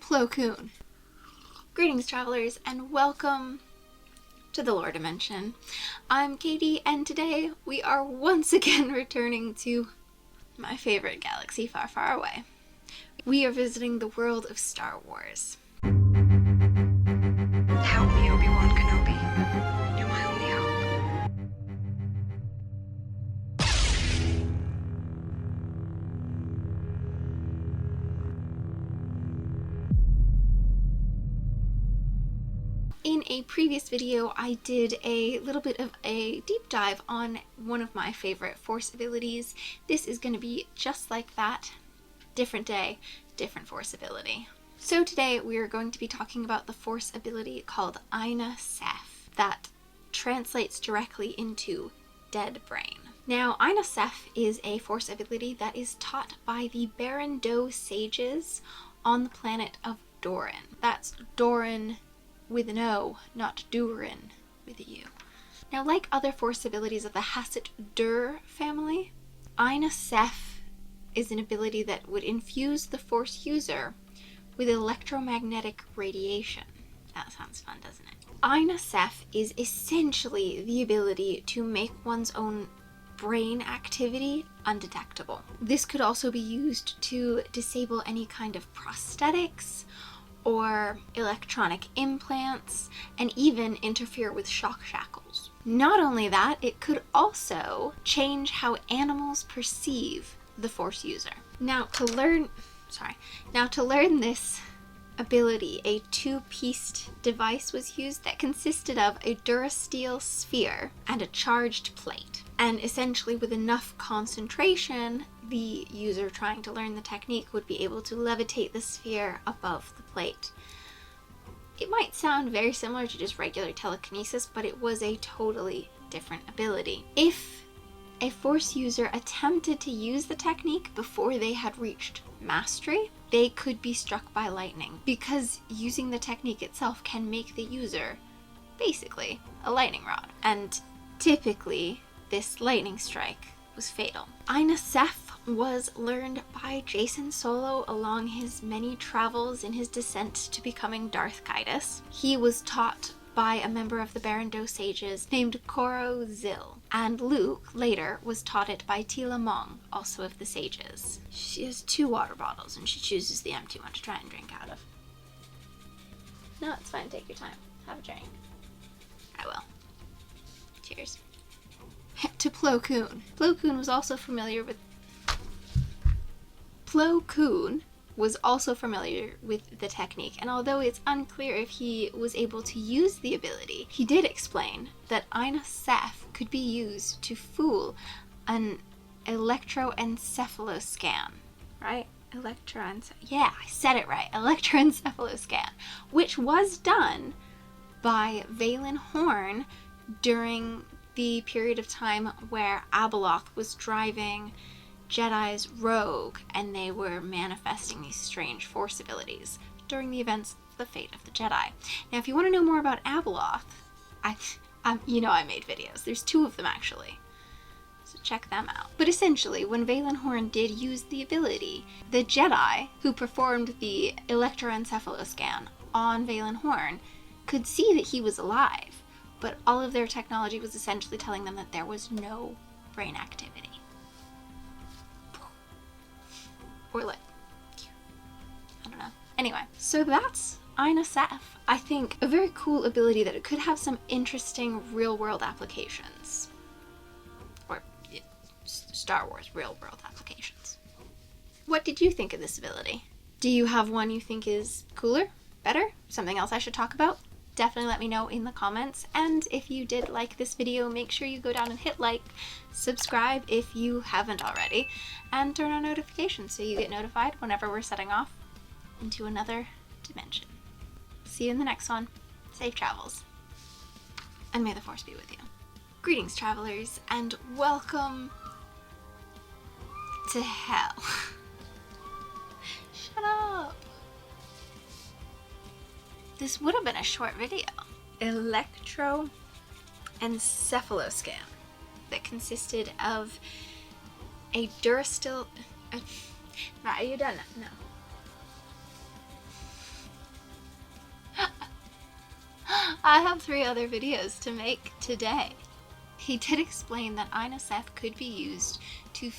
Plo Koon. Greetings, travelers, and welcome to the lore dimension. I'm Katie, and today we are once again returning to my favorite galaxy far, far away. We are visiting the world of Star Wars. Help me, Obi-Wan Kenobi. You're my only hope. In a previous video, I did a little bit of a deep dive on one of my favorite Force abilities. This is going to be just like that. Different day, different Force ability. So today we are going to be talking about the Force ability called Ayna-Seff that translates directly into dead brain. Now, Ayna-Seff is a Force ability that is taught by the Barrandov sages on the planet of Doran. That's Doran with an O, not Durin with a U. Now, like other Force abilities of the Hassett-Dur family, Ayna-Seff is an ability that would infuse the Force user with electromagnetic radiation. That sounds fun, doesn't it? Ayna-Seff is essentially the ability to make one's own brain activity undetectable. This could also be used to disable any kind of prosthetics or electronic implants, and even interfere with shock shackles. Not only that, it could also change how animals perceive the Force user. Now to learn this ability, a two-pieced device was used that consisted of a Durasteel sphere and a charged plate. And essentially, with enough concentration, the user trying to learn the technique would be able to levitate the sphere above the plate. It might sound very similar to just regular telekinesis, but it was a totally different ability. If a Force user attempted to use the technique before they had reached mastery, they could be struck by lightning, because using the technique itself can make the user basically a lightning rod. And typically, this lightning strike was fatal. Ayna-Seff was learned by Jacen Solo along his many travels in his descent to becoming Darth Caedus. He was taught by a member of the Barrandov sages named Koro Zil, and Luke later was taught it by Tila Mong, also of the sages. She has 2 water bottles and she chooses the empty one to try and drink out of. No, it's fine, take your time. Have a drink. I will. Cheers. To Plo Koon. Plo Koon was also familiar with the technique, and although it's unclear if he was able to use the ability, he did explain that Ayna-Seff could be used to fool an electroencephaloscan, right? Yeah, I said it right. Electroencephaloscan, which was done by Valen Horn during the period of time where Abeloth was driving Jedi's rogue, and they were manifesting these strange Force abilities during the events of the Fate of the Jedi. Now, if you want to know more about Abeloth, I made videos. There's 2 of them, actually. So check them out. But essentially, when Valen Horn did use the ability, the Jedi who performed the electroencephaloscan on Valen Horn could see that he was alive, but all of their technology was essentially telling them that there was no brain activity. Or like, I don't know. Anyway, so that's Ayna-Seff. I think a very cool ability that it could have some interesting real-world applications. Or Star Wars real-world applications. What did you think of this ability? Do you have one you think is cooler? Better? Something else I should talk about? Definitely let me know in the comments, and if you did like this video, make sure you go down and hit like, subscribe if you haven't already, and turn on notifications so you get notified whenever we're setting off into another dimension. See you in the next one. Safe travels. And may the Force be with you. Greetings, travelers, and welcome to hell. Shut up. This would have been a short video. Electroencephaloscan that consisted of a Durasteel... Are you done? No. I have 3 other videos to make today. He did explain that Ayna-Seff could be used to